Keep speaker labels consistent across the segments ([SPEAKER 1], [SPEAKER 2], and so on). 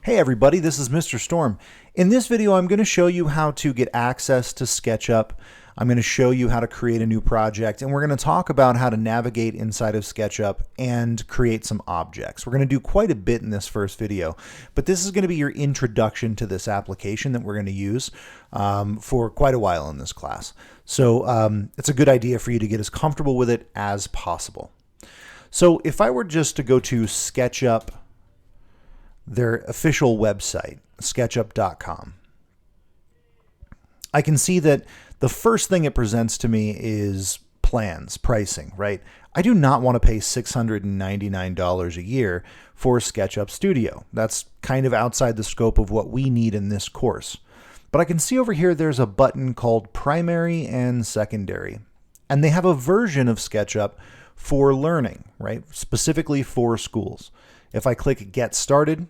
[SPEAKER 1] Hey everybody, this is Mr. Storm. In this video, I'm going to show you how to get access to SketchUp. I'm going to show you how to create a new project, and we're going to talk about how to navigate inside of SketchUp and create some objects. We're going to do quite a bit in this first video, but this is going to be your introduction to this application that we're going to use for quite a while in this class. So it's a good idea for you to get as comfortable with it as possible. So if I were just to go to SketchUp, their official website, SketchUp.com, I can see that the first thing it presents to me is plans, pricing, right? I do not want to pay $699 a year for SketchUp Studio. That's kind of outside the scope of what we need in this course. But I can see over here there's a button called Primary and Secondary. And they have a version of SketchUp for learning, right? Specifically for schools. If I click Get Started,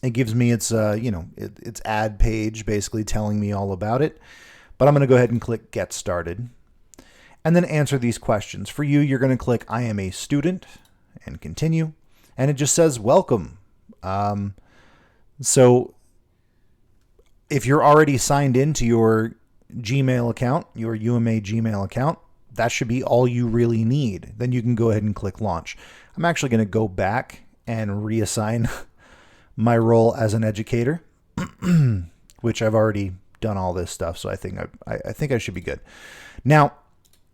[SPEAKER 1] it gives me its its ad page, basically telling me all about it. But I'm going to go ahead and click Get Started and then answer these questions. For you, you're going to click I am a student and continue. And it just says welcome. So if you're already signed into your Gmail account, your UMA Gmail account, that should be all you really need. Then you can go ahead and click Launch. I'm actually going to go back and reassign my role as an educator, which I've already done all this stuff, so I think I should be good. Now,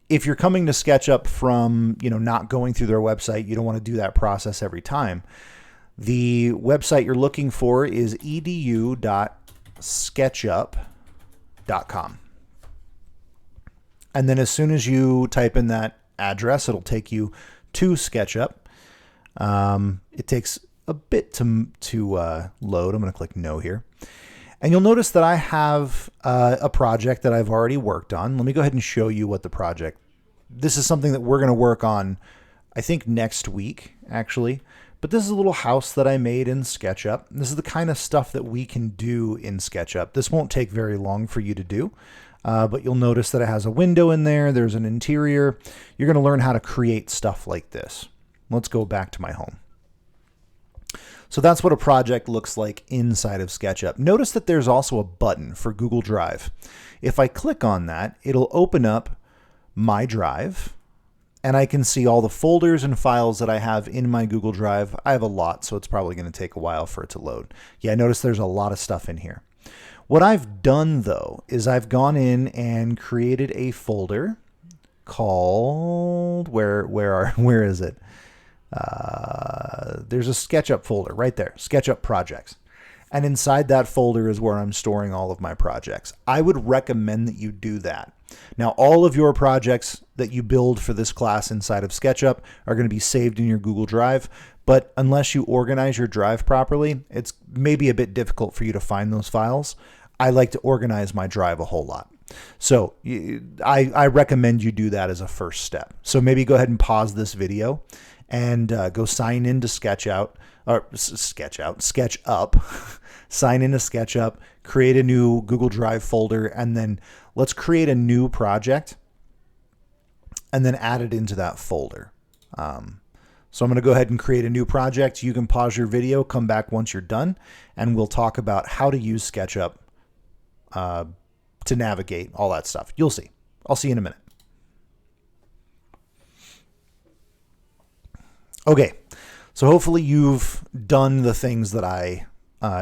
[SPEAKER 1] if you're coming to SketchUp from not going through their website, you don't want to do that process every time. The website you're looking for is edu.sketchup.com. And then as soon as you type in that address, it'll take you to SketchUp. It takes a bit to load. I'm going to click No here. And you'll notice that I have a project that I've already worked on. Let me go ahead and show you what the project. This is something that we're going to work on, I think, next week, actually. But this is a little house that I made in SketchUp. This is the kind of stuff that we can do in SketchUp. This won't take very long for you to do. But you'll notice that it has a window in there. There's an interior. You're going to learn how to create stuff like this. Let's go back to my home. So that's what a project looks like inside of SketchUp. Notice that there's also a button for Google Drive. If I click on that, it'll open up my drive, and I can see all the folders and files that I have in my Google Drive. I have a lot, so it's probably going to take a while for it to load. Yeah, notice there's a lot of stuff in here. What I've done, though, is I've gone in and created a folder called, where is it? There's a SketchUp folder right there, SketchUp projects. And inside that folder is where I'm storing all of my projects. I would recommend that you do that. Now, all of your projects that you build for this class inside of SketchUp are going to be saved in your Google Drive. But unless you organize your drive properly, it's maybe a bit difficult for you to find those files. I like to organize my drive a whole lot. So I recommend you do that as a first step. So maybe go ahead and pause this video and go sign into SketchUp, sign into SketchUp, create a new Google Drive folder, and then let's create a new project and then add it into that folder. So I'm going to go ahead and create a new project. You can pause your video, come back once you're done, and we'll talk about how to use SketchUp to navigate all that stuff. You'll see. I'll see you in a minute. Okay, so hopefully you've done the things that I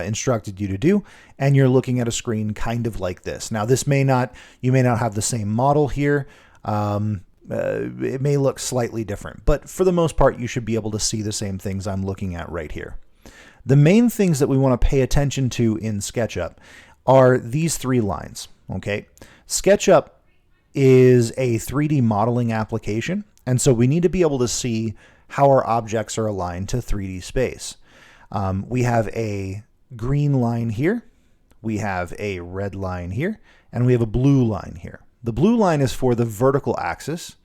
[SPEAKER 1] instructed you to do, and you're looking at a screen kind of like this. Now, you may not have the same model here. It may look slightly different, but for the most part, you should be able to see the same things I'm looking at right here. The main things that we want to pay attention to in SketchUp are these three lines, okay? SketchUp is a 3D modeling application, and so we need to be able to see how our objects are aligned to 3D space. We have a green line here, we have a red line here, and we have a blue line here. The blue line is for the vertical axis,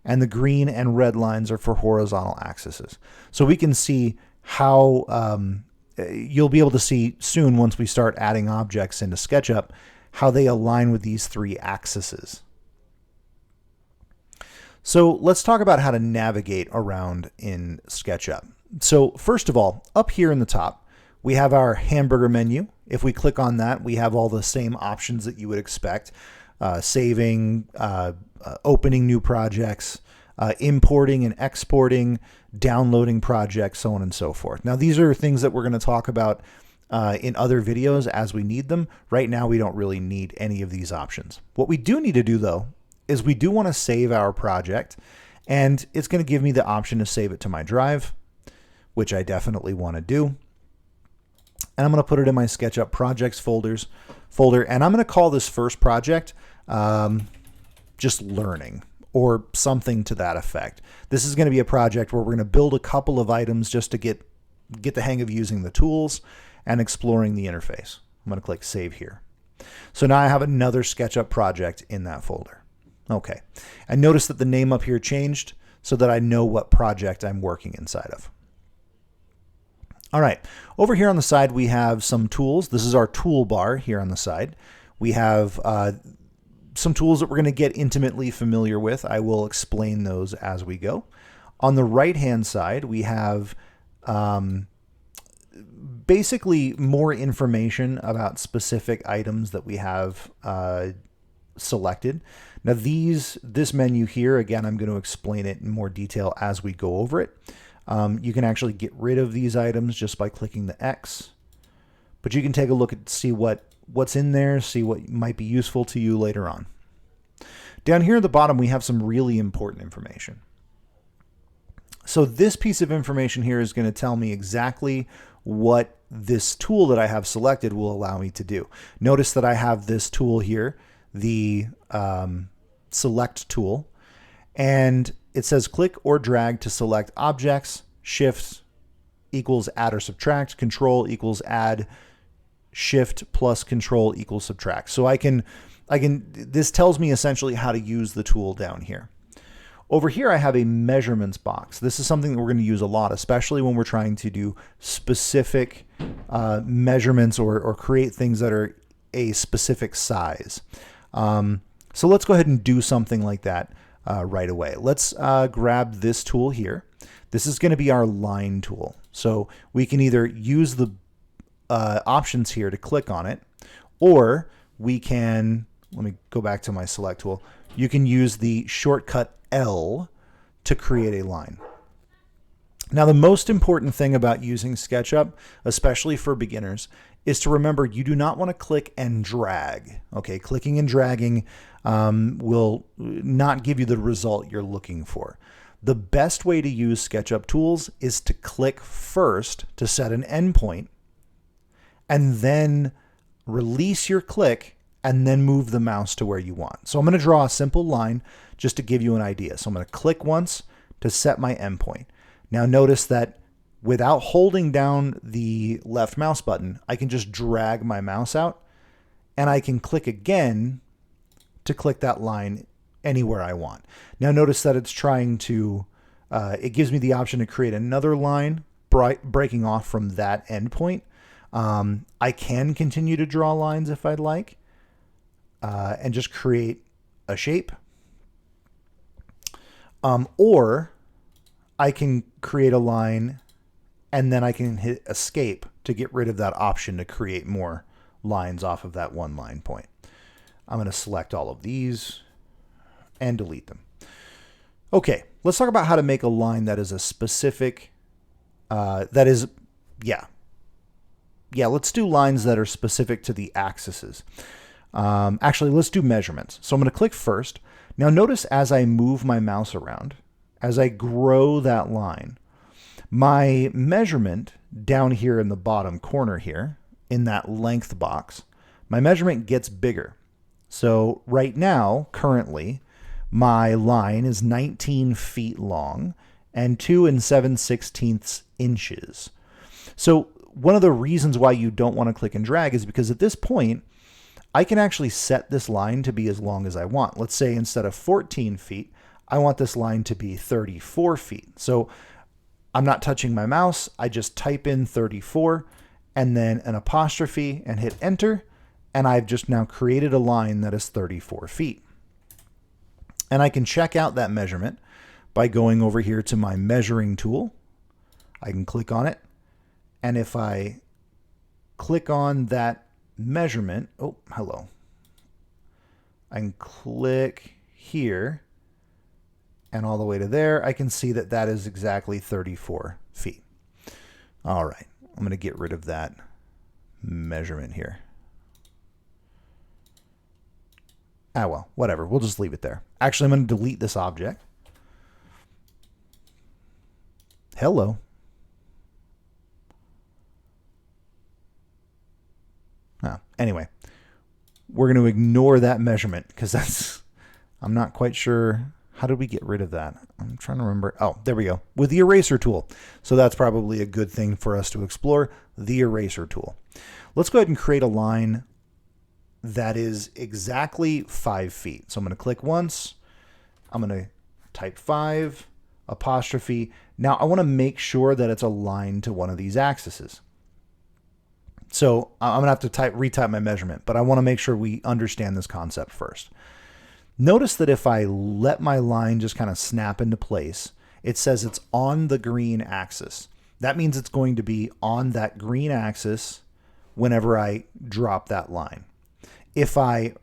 [SPEAKER 1] and the green and red lines are for horizontal axes. So we can see how, you'll be able to see soon once we start adding objects into SketchUp, how they align with these three axes. So let's talk about how to navigate around in SketchUp. So first of all, up here in the top, We have our hamburger menu. If we click on that, we have all the same options that you would expect. Saving, opening new projects, importing and exporting, downloading projects, so on and so forth. Now, these are things that we're going to talk about in other videos as we need them. Right now, we don't really need any of these options. What we do need to do, though, is we do want to save our project, and it's going to give me the option to save it to my drive, which I definitely want to do. And I'm going to put it in my SketchUp projects folder, and I'm going to call this first project just learning, or something to that effect. This is going to be a project where we're going to build a couple of items just to get the hang of using the tools and exploring the interface. I'm going to click Save here. So now I have another SketchUp project in that folder. Okay, and notice that the name up here changed so that I know what project I'm working inside of. All right, over here on the side we have some tools. This is our toolbar here on the side. We have some tools that we're going to get intimately familiar with. I will explain those as we go. On the right-hand side, we have basically more information about specific items that we have selected. Now this menu here, again, I'm going to explain it in more detail as we go over it. You can actually get rid of these items just by clicking the X, but you can take a look at see what's in there, see what might be useful to you later on. Down here at the bottom, we have some really important information. So this piece of information here is going to tell me exactly what this tool that I have selected will allow me to do. Notice that I have this tool here, the select tool, and it says click or drag to select objects, shift equals add or subtract, control equals add, shift plus control equals subtract. So this tells me essentially how to use the tool down here. Over here, I have a measurements box. This is something that we're going to use a lot, especially when we're trying to do specific measurements or create things that are a specific size. So let's go ahead and do something like that right away. Let's grab this tool here. This is going to be our line tool. So we can either use the options here to click on it, or we can, let me go back to my select tool. You can use the shortcut L to create a line. Now, the most important thing about using SketchUp, especially for beginners, is to remember you do not want to click and drag. Okay, clicking and dragging will not give you the result you're looking for. The best way to use SketchUp tools is to click first to set an endpoint, and then release your click and then move the mouse to where you want. So I'm going to draw a simple line just to give you an idea. So I'm going to click once to set my endpoint. Now notice that without holding down the left mouse button, I can just drag my mouse out, and I can click again to click that line anywhere I want. Now notice that it's trying to, it gives me the option to create another line breaking off from that endpoint. I can continue to draw lines if I'd like, and just create a shape. Or I can create a line and then I can hit escape to get rid of that option to create more lines off of that one line point. I'm going to select all of these and delete them. Okay, let's talk about how to make a line that is a specific, let's do lines that are specific to the axes. Actually, let's do measurements. So I'm going to click first. Now notice as I move my mouse around, as I grow that line, my measurement down here in the bottom corner here, in that length box, my measurement gets bigger. So right now, currently, my line is 19 feet long and 2 7/16 inches. So one of the reasons why you don't want to click and drag is because at this point, I can actually set this line to be as long as I want. Let's say instead of 14 feet, I want this line to be 34 feet. So I'm not touching my mouse. I just type in 34 and then an apostrophe and hit enter. And I've just now created a line that is 34 feet. And I can check out that measurement by going over here to my measuring tool. I can click on it. And if I click on that measurement. Oh, hello. I can click here and all the way to there. I can see that that is exactly 34 feet. All right, I'm going to get rid of that measurement here. Ah, well, whatever. We'll just leave it there. Actually, I'm going to delete this object. Hello. Anyway, we're going to ignore that measurement because that's, I'm not quite sure. How did we get rid of that? I'm trying to remember. Oh, there we go. With the eraser tool. So that's probably a good thing for us to explore, the eraser tool. Let's go ahead and create a line that is exactly 5 feet. So I'm going to click once. I'm going to type 5, apostrophe. Now I want to make sure that it's aligned to one of these axes. So I'm going to have to retype my measurement, but I want to make sure we understand this concept first. Notice that if I let my line just kind of snap into place, it says it's on the green axis. That means it's going to be on that green axis whenever I drop that line. If I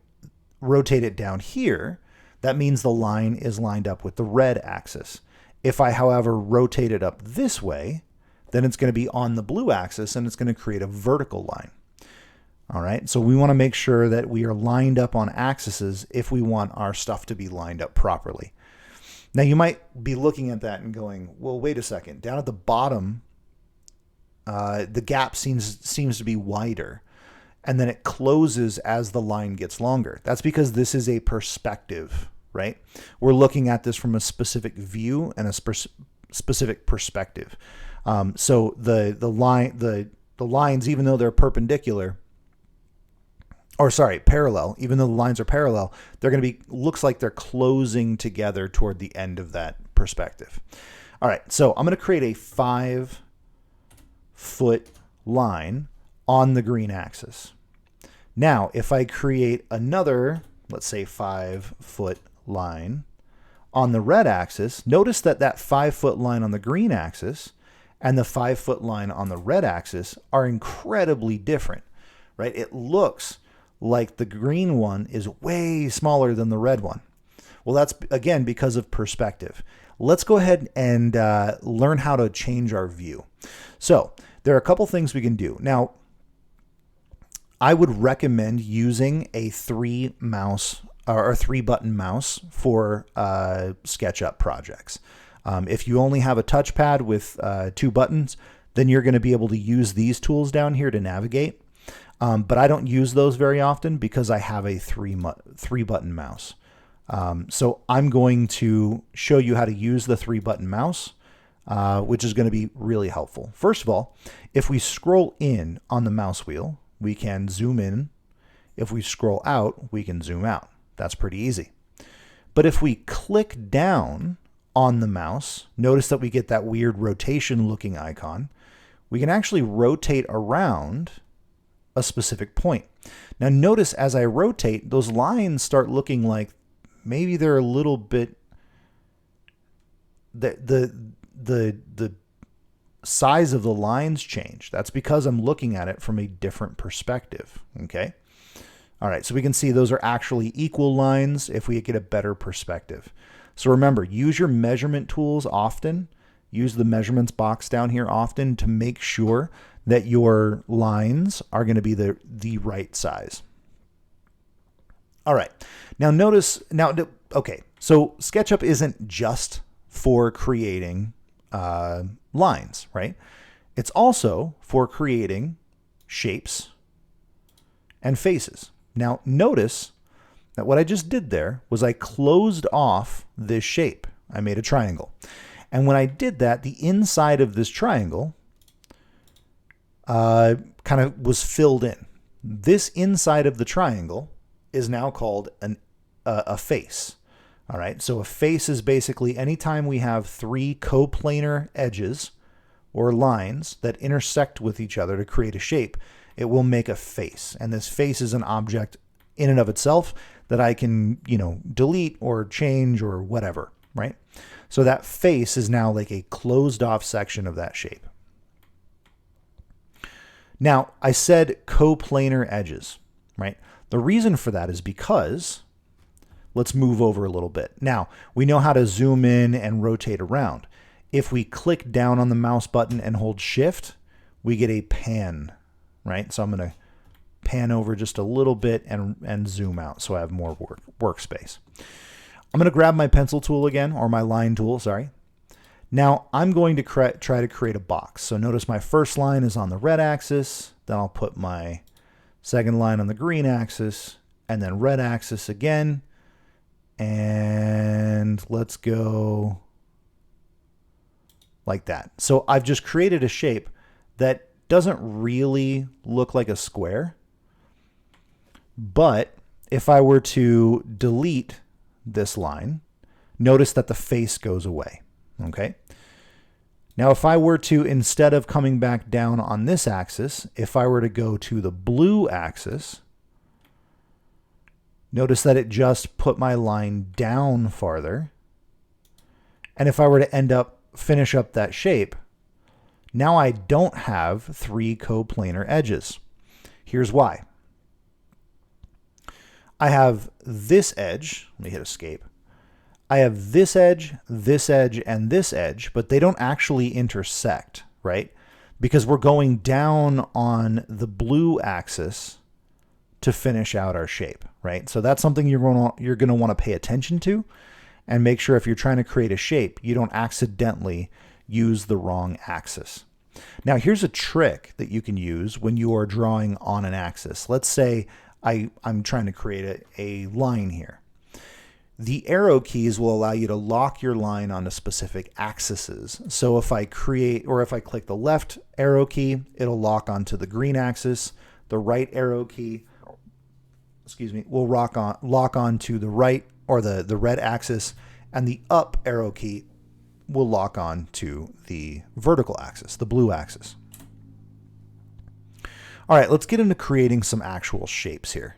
[SPEAKER 1] rotate it down here, that means the line is lined up with the red axis. If I, however, rotate it up this way, then it's going to be on the blue axis and it's going to create a vertical line. All right, so we want to make sure that we are lined up on axes if we want our stuff to be lined up properly. Now you might be looking at that and going, well, wait a second. Down at the bottom, the gap seems to be wider, and then it closes as the line gets longer. That's because this is a perspective, right? We're looking at this from a specific view and a specific perspective. So the lines, even though they're perpendicular, or sorry, parallel, even though the lines are parallel, they're going to be, looks like they're closing together toward the end of that perspective. All right, so I'm going to create a 5-foot line on the green axis. Now, if I create another, let's say 5-foot line on the red axis, notice that that 5-foot line on the green axis and the 5-foot line on the red axis are incredibly different, right? It looks like the green one is way smaller than the red one. Well, that's, again, because of perspective. Let's go ahead and learn how to change our view. So there are a couple things we can do. Now, I would recommend using a 3-button mouse for SketchUp projects. If you only have a touchpad with 2 buttons, then you're going to be able to use these tools down here to navigate. But I don't use those very often because I have a 3-button mouse. So I'm going to show you how to use the 3-button mouse, which is going to be really helpful. First of all, if we scroll in on the mouse wheel, we can zoom in. If we scroll out, we can zoom out. That's pretty easy. But if we click down on the mouse, notice that we get that weird rotation looking icon. We can actually rotate around a specific point. Now notice as I rotate, those lines start looking like maybe they're a little bit, the size of the lines change. That's because I'm looking at it from a different perspective, okay? All right, so we can see those are actually equal lines if we get a better perspective. So remember, use your measurement tools often. Use the measurements box down here often to make sure that your lines are going to be the right size. All right, now notice, okay, so SketchUp isn't just for creating lines, right? It's also for creating shapes and faces. Now notice that what I just did there was I closed off this shape. I made a triangle. And when I did that, the inside of this triangle kind of was filled in. This inside of the triangle is now called a face. All right, so a face is basically anytime we have 3 coplanar edges or lines that intersect with each other to create a shape, it will make a face. And this face is an object in and of itself that I can, delete or change or whatever, right? So that face is now like a closed off section of that shape. Now, I said coplanar edges, right? The reason for that is because, let's move over a little bit. Now, we know how to zoom in and rotate around. If we click down on the mouse button and hold shift, we get a pan, right? So I'm going to pan over just a little bit and zoom out so I have more workspace. I'm going to grab my pencil tool again, or my line tool, sorry. Now I'm going to try to create a box. So notice my first line is on the red axis, then I'll put my second line on the green axis, and then red axis again. And let's go like that. So I've just created a shape that doesn't really look like a square. But if I were to delete this line, notice that the face goes away. Okay. Now, if I were to, instead of coming back down on this axis, if I were to go to the blue axis, notice that it just put my line down farther. And if I were to finish up that shape, now I don't have 3 coplanar edges. Here's why. I have this edge. Let me hit escape. I have this edge, and this edge, but they don't actually intersect, right? Because we're going down on the blue axis to finish out our shape, right? So that's something you're going to want to pay attention to and make sure if you're trying to create a shape, you don't accidentally use the wrong axis. Now, here's a trick that you can use when you are drawing on an axis. Let's say I'm trying to create a line here. The arrow keys will allow you to lock your line onto specific axes. So if I click the left arrow key, it'll lock onto the green axis. The right arrow key, will lock onto the right or the red axis, and the up arrow key will lock on to the vertical axis, the blue axis. All right, let's get into creating some actual shapes here.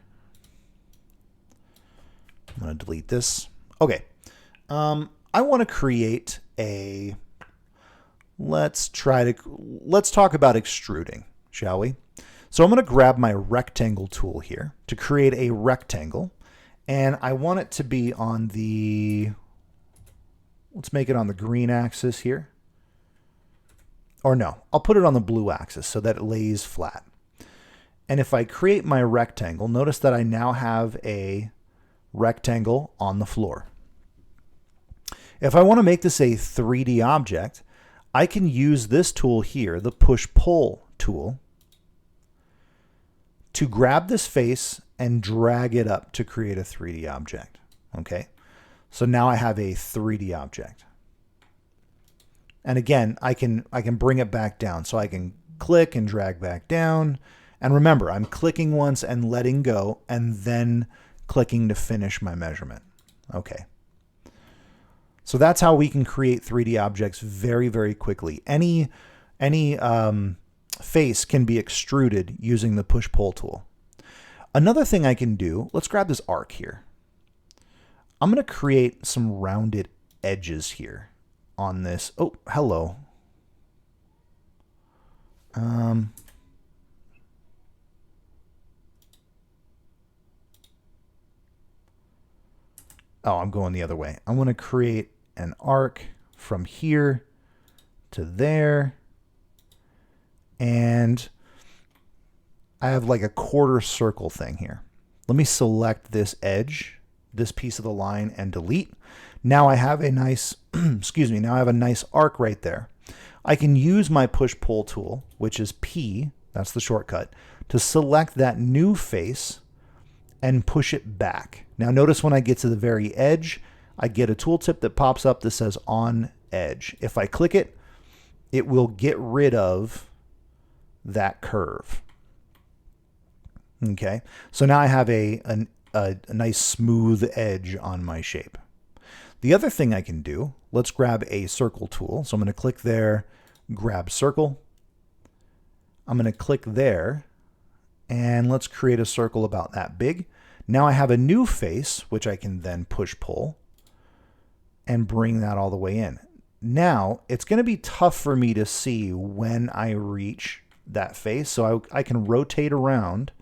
[SPEAKER 1] I'm going to delete this. Okay. I want to create let's talk about extruding, shall we? So I'm going to grab my rectangle tool here to create a rectangle, and I want it to be on let's make it on the green axis here. Or no, I'll put it on the blue axis so that it lays flat. And if I create my rectangle, notice that I now have a rectangle on the floor. If I want to make this a 3D object, I can use this tool here, the push-pull tool, to grab this face and drag it up to create a 3D object. Okay, so now I have a 3D object. And again, I can bring it back down. So I can click and drag back down. And remember, I'm clicking once and letting go, and then clicking to finish my measurement. Okay. So that's how we can create 3D objects very, very quickly. Any face can be extruded using the push-pull tool. Another thing I can do, let's grab this arc here. I'm going to create some rounded edges here on this. Oh, hello. Oh, I'm going the other way. I want to create an arc from here to there. And I have like a quarter circle thing here. Let me select this edge, this piece of the line, and delete. Now I have a nice, now I have a nice arc right there. I can use my push-pull tool, which is P, that's the shortcut, to select that new face and push it back. Now notice when I get to the very edge, I get a tooltip that pops up that says on edge. If I click it, it will get rid of that curve. Okay, so now I have a nice smooth edge on my shape. The other thing I can do, let's grab a circle tool. So I'm going to click there, grab circle. I'm going to click there, and let's create a circle about that big. Now I have a new face, which I can then push-pull and bring that all the way in. Now, it's going to be tough for me to see when I reach that face. So I can rotate around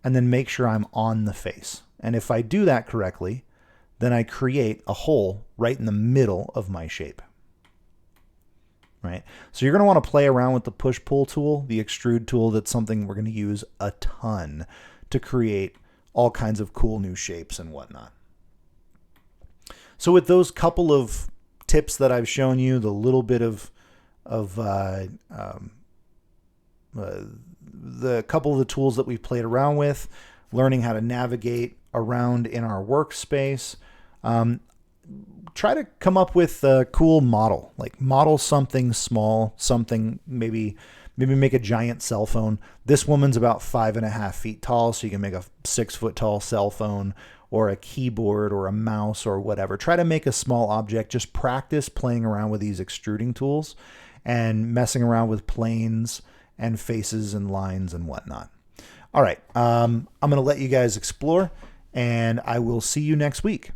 [SPEAKER 1] and then make sure I'm on the face. And if I do that correctly, then I create a hole right in the middle of my shape. Right? So you're going to want to play around with the push-pull tool, the extrude tool. That's something we're going to use a ton to create all kinds of cool new shapes and whatnot. So with those couple of tips that I've shown you, the little bit of the couple of the tools that we've played around with, learning how to navigate around in our workspace, try to come up with a cool model, like model something small, something maybe make a giant cell phone. This woman's about 5.5 feet tall, so you can make a 6 foot tall cell phone or a keyboard or a mouse or whatever. Try to make a small object. Just practice playing around with these extruding tools and messing around with planes and faces and lines and whatnot. All right, I'm going to let you guys explore, and I will see you next week.